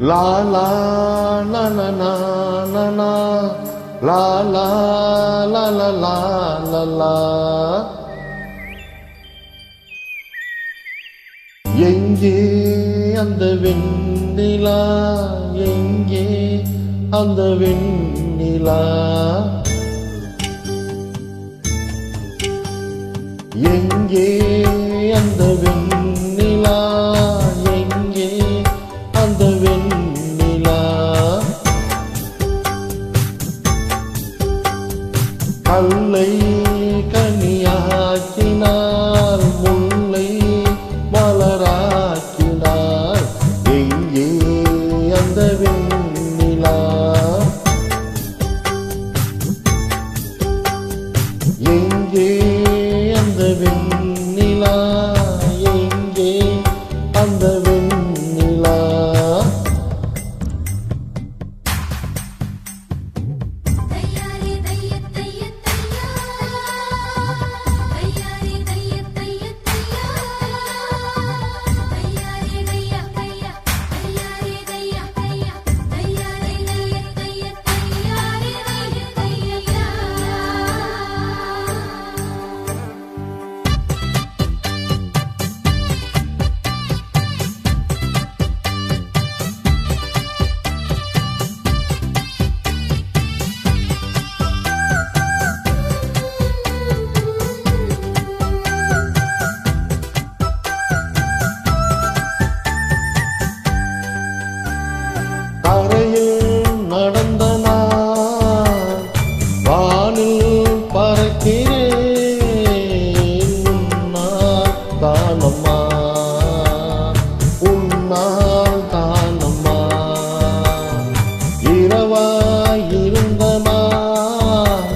லா லா லா லா லா லா லா லா லா லா லா லா லா லா. எங்கே அந்த வெண்ணிலா, எங்கே அந்த வெண்ணிலா, எங்கே அந்த வெண்ணிலா, எங்கே அந்த வெண்ணிலா. கல்லை கனியாக்கினார், முல்லை மலராக்கினார், எங்கே அந்த வெண்ணிலா, எங்கே அந்த வெண்ணிலா, எங்கே அந்த வெண்ணிலா. நடந்த நான் வானில் பறக்கிறேன், உன்னால் தானம்மா, உன்னால் தானம்மா. இரவாய் இருந்த நான்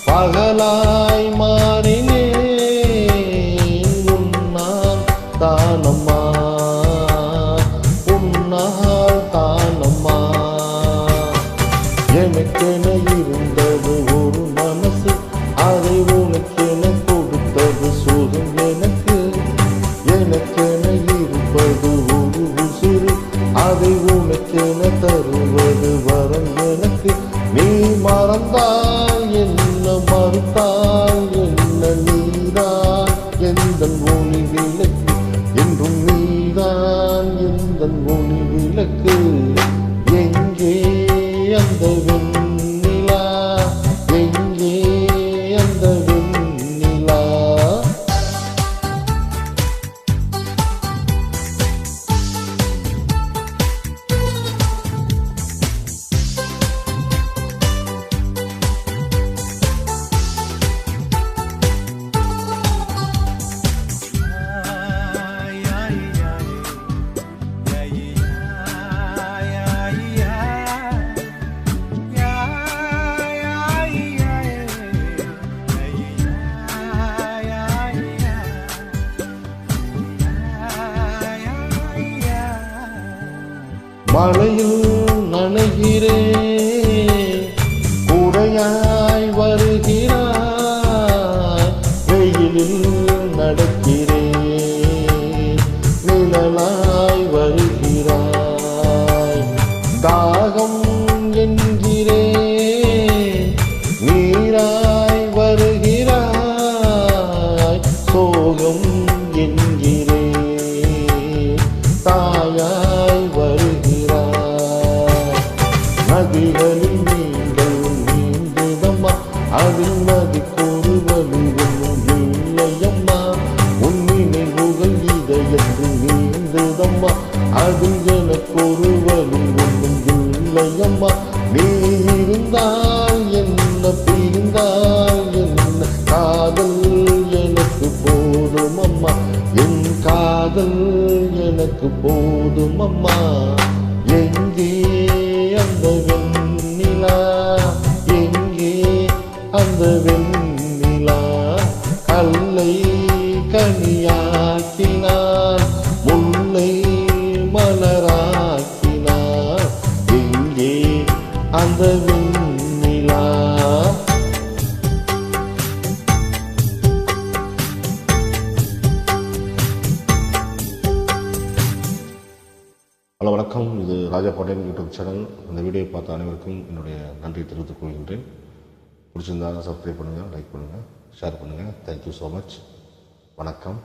பகலாய் மாறினேன், உன்னால் தானம்மா, உன்னால் தானம்மா. எனக்கென இருந்தது ஒரு மனசு, அதை உனக்கென கொடுத்தது சுகம் எனக்கு. எனக்கென இருப்பது ஒரு உசிறு, அதை உனக்கென தருவது வரம் எனக்கு. நீ மறந்தால் என்ன, மறுத்தால் என்ன, நீதான் எந்தன் ஒளி விளக்கு, என்றும் நீதான் எந்தன் ஒளி விளக்கு. எங்கே அந்த வெண்ணிலா, எங்கே அந்த வெண்ணிலா. மழையில் நனைகிறேன், குடையாய் வருகிறாய், வெயிலில் நடக்கிறேன், நிழலாய் வருகிறாய். தாகம் என்கிறேன், நீராய் வருகிறாய், சோகம் என்கிறேன், தாயாய் வருகிறாய். நதிகளில் நீங்கள் நீந்துதம்மா, அதில் நதிக்கொரு வழி ஒன்றும் இல்லையம்மா. உன் நினைவுகள் இதயத்தில் நீந்துதம்மா, அதில் எனக்கொரு வழி ஒன்றும் இல்லையம்மா. நீ இருந்தால் என்ன, பிரிந்தால் என்ன, காதல் எனக்கு போதும் அம்மா, என் காதல் எனக்கு போதும் அம்மா. எங்கே அந்த வெண்ணிலா, எங்கே அந்த வெண்ணிலா. கல்லை கனியாக்கினார், முல்லை மலராக்கினார், எங்கே அந்த வெண்ணிலா. ஹலோ வணக்கம், இது ராஜா பாண்டியன் யூடியூப் சேனல். இந்த வீடியோ பார்த்த அனைவருக்கும் என்னுடைய நன்றியை தெரிவித்துக் கொள்கின்றேன். பிடிச்சிருந்தால் சப்ஸ்கிரைப் பண்ணுங்கள், லைக் பண்ணுங்கள், ஷேர் பண்ணுங்கள். Thank you so much. வணக்கம்.